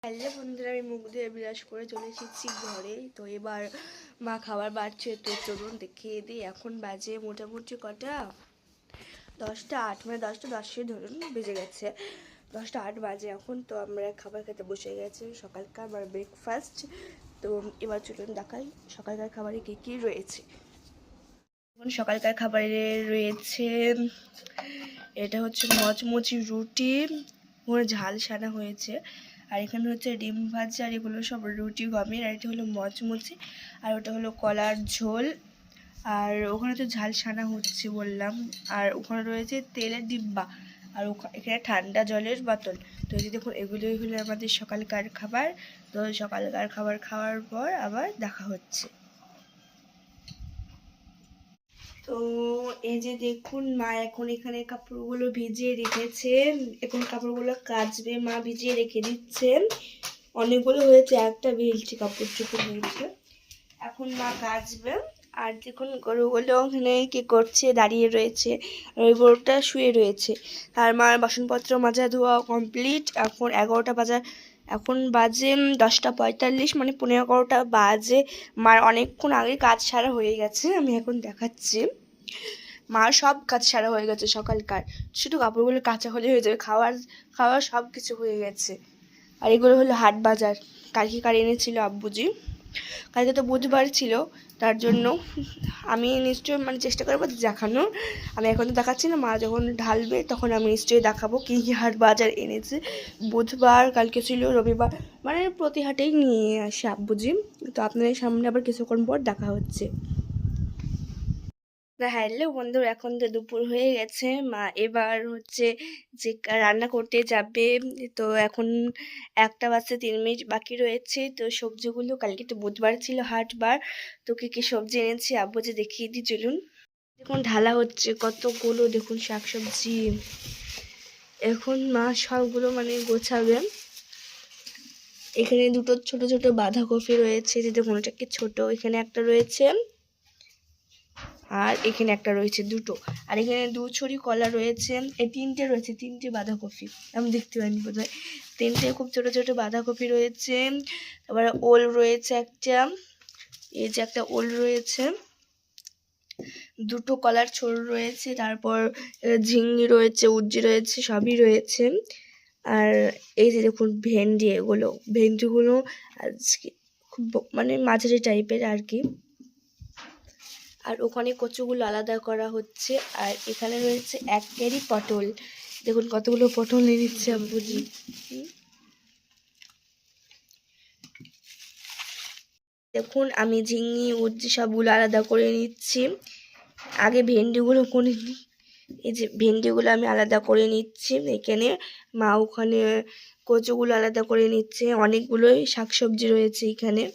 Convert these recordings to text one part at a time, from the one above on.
Hello বন্ধুরা, আমি মুখ দিয়ে বিরাজ করে চলে এসেছি ঘরে। তো এবার মা খাবার বাড়ছে, তো চলুন দেখিয়ে দিই। এখন বাজে মোটামুটি কটা 10টা 8, মানে 10টা 10 ধরুন বেজে গেছে। 10টা 8 বাজে এখন। তো আমরা খাবার খেতে বসে গেছি, সকালকার আমার ব্রেকফাস্ট। তো এবার চলুন দেখাই সকালকার খাবারে কী কী রয়েছে। এখন সকালকার খাবারে রয়েছে, এটা হচ্ছে মচমচি রুটি, ওখানে ঝাল সানা হয়েছে, আর এখানে হচ্ছে ডিম ভাজি, আর এগুলো সব রুটি গমের, আর এটা হলো মচমচি, আর ওটা হলো কলার ঝোল, আর ওখানে তো ঝাল সানা হচ্ছে বললাম, আর ওখানে রয়েছে তেলের ডিব্বা, আর এখানে ঠান্ডা জলের বোতল। তো এই দেখুন, এগুলোই হলো আমাদের সকালকার খাবার। তো সকালকার খাবার খাওয়ার পর আবার দেখা হচ্ছে। তো এই যে দেখুন, মা এখন এখানে কাপড়গুলো ভিজিয়ে রেখেছে, এখন কাপড়গুলো কাচবে, মা ভিজিয়ে রেখে দিচ্ছেন। অনেকগুলো হয়েছে, একটা বেলছি কাপড় চোপড় হয়েছে, এখন মা কাচবে। আর দেখুন গরুগুলো ওখানে কি করছে, দাঁড়িয়ে রয়েছে, আর ওই গরুটা শুয়ে রয়েছে। আর মার বাসনপত্র মাজা ধোয়া কমপ্লিট। এখন 11টা বাজে, এখন বাজে 10টা 45, মানে 11:15 বাজে। মার অনেকক্ষণ আগে কাজ সারা হয়ে গেছে, আমি এখন দেখাচ্ছি। মার সব কাজ সারা হয়ে গেছে সকালকার, শুধু কাপড়গুলো কাঁচা হলে হয়ে যাবে। খাওয়ার সব কিছু হয়ে গেছে। আর এগুলো হলো হাট বাজার, কালকে কার এনেছিল আব্বুজি। কালকে তো বুধবার ছিল, তার জন্য আমি নিশ্চয়ই মানে চেষ্টা করবো দেখানোর। আমি এখন তো দেখাচ্ছি না, মা যখন ঢালবে তখন আমি নিশ্চয়ই দেখাবো কী কী হাট বাজার এনেছে। বুধবার, কালকে ছিল রবিবার, মানে প্রতি হাটেই নিয়ে আসে আব্বুজি। তো আপনাদের সামনে আবার কিছুক্ষণ পর দেখা হচ্ছে। হ্যালো বন্ধুরা, এখন তো দুপুর হয়ে গেছে, মা এবার হচ্ছে যে রান্না করতে যাবে। তো এখন 1:03 বাকি রয়েছে। তো সবজিগুলো, কালকে তো বুধবার ছিল হাটবার, তো কী কী সবজি এনেছি আব্বু যে দেখিয়ে দিই চলুন। দেখুন ঢালা হচ্ছে কতগুলো, দেখুন শাকসবজি। এখন মা সবগুলো মানে গোছাবে। এখানে দুটো ছোট ছোট বাঁধাকপি রয়েছে, যে দেখুন এটা কি ছোট, এখানে একটা রয়েছে, আর এখানে একটা রয়েছে দুটো, আর এখানে 2 ছড়ি কলা রয়েছে, এই 3টে রয়েছে, 3টে বাঁধাকপি আমি দেখতে পাইনি বোধহয়। 3টে খুব ছোট ছোট বাঁধাকপি রয়েছে। তারপরে ওল রয়েছে একটা, এই যে একটা ওল রয়েছে, 2টো কলার ছোল রয়েছে, তারপর ঝিঙ্গি রয়েছে, উজ্জি রয়েছে, সবই রয়েছে। আর এই যে দেখুন ভেন্ডি, ভেন্ডিগুলো আজকে খুব মানে মাঝারি টাইপের আর কি। আর ওখানে কচুগুলো আলাদা করা হচ্ছে। আর এখানে রয়েছে 1 কেজি পটল, দেখুন কতগুলো পটল নিয়ে নিচ্ছে আব্বুজি। দেখুন আমি ঝিঙি উজ্জি সবগুলো আলাদা করে নিচ্ছি। আগে ভেন্ডিগুলো করে নিই, এই যে ভেন্ডিগুলো আমি আলাদা করে নিচ্ছি। এখানে মা ওখানে কচুগুলো আলাদা করে নিচ্ছে, অনেকগুলোই শাকসবজি রয়েছে এখানে।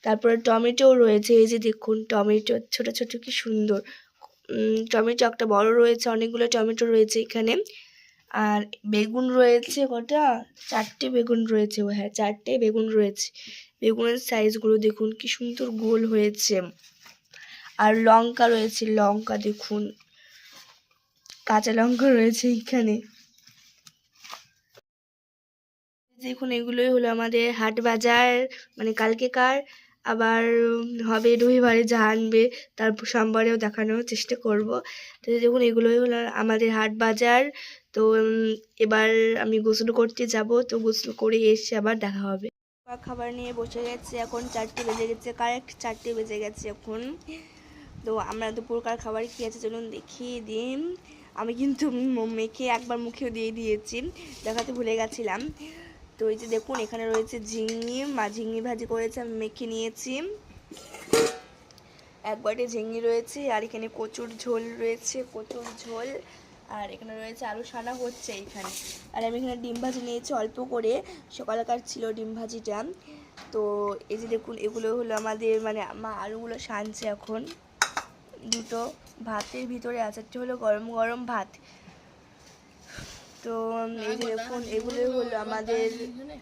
তারপরে টমেটো রয়েছে, এই যে দেখুন টমেটো ছোট ছোট কি সুন্দর। টমেটো একটা বড় রয়েছে, অনেকগুলো টমেটো রয়েছে এখানে। আর বেগুন রয়েছে কটা, 4টে বেগুন রয়েছে, হ্যাঁ 4টে বেগুন রয়েছে। বেগুনের সাইজগুলো দেখুন কি সুন্দর গোল হয়েছে। আর লঙ্কা রয়েছে, লঙ্কা দেখুন, কাঁচা লঙ্কা রয়েছে এখানে। দেখুন এগুলোই হলো আমাদের হাট বাজার, মানে কালকেকার। আবার হবে রবিবারে যা আনবে, তারপর সোমবারেও দেখানোর চেষ্টা করব। তো দেখুন এগুলোই হলো আমাদের হাট বাজার। তো এবার আমি গোসল করতে যাব, তো গোসল করে এসে আবার দেখা হবে। খাবার নিয়ে বসে গেছে, এখন 4টে বেজে গেছে, কারেক্ট 4টে বেজে গেছে এখন। তো আমরা দুপুরকার খাবার কী আছে চলুন দেখিয়ে দিই। আমি কিন্তু মেখে একবার মুখেও দিয়ে দিয়েছি, দেখাতে ভুলে গেছিলাম। তো এই যে দেখুন এখানে রয়েছে ঝিঙে, মা ঝিঙে ভাজি করেছে, আমি মেখে নিয়েছি। একবারে ঝিঙে রয়েছে, আর এখানে কচুর ঝোল রয়েছে, কচুর ঝোল। আর এখানে রয়েছে আলু সানা হচ্ছে এখানে। আর আমি এখানে ডিম ভাজি নিয়েছি অল্প করে, সকালকার ছিল ডিম ভাজিটা। তো এই যে দেখুন এগুলো হলো আমাদের, মানে মা আলুগুলো সানছে এখন। দুটো ভাতের ভিতরে আছে, একটা হলো গরম গরম ভাত। তো এই যে দেখুন এগুলোই হলো আমাদের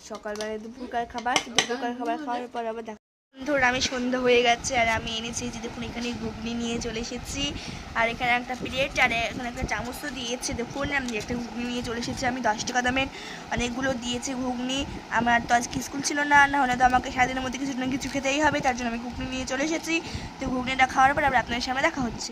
সকালবেলা দুপুরকার খাবার। দুপুরকার খাবার খাওয়ার পর আবার বন্ধুরা আমি সন্ধ্যা হয়ে গেছে আর আমি এনেছি যে দেখুন এখানে ঘুগনি নিয়ে চলে এসেছি আর এখানে একটা প্লেট আর এখানে একটা চামচও দিয়েছে দেখুন আমি একটা ঘুগনি নিয়ে চলে এসেছি আমি 10 টাকা দামের অনেকগুলো দিয়েছি ঘুগনি আমার তো আজকে স্কুল ছিল না হলে তো আমাকে সারাদিনের মধ্যে কিছু না কিছু খেতেই হবে তার জন্য আমি ঘুগনি নিয়ে চলে এসেছি তো ঘুগনিটা খাওয়ার পর আবার আপনাদের সামনে দেখা হচ্ছে।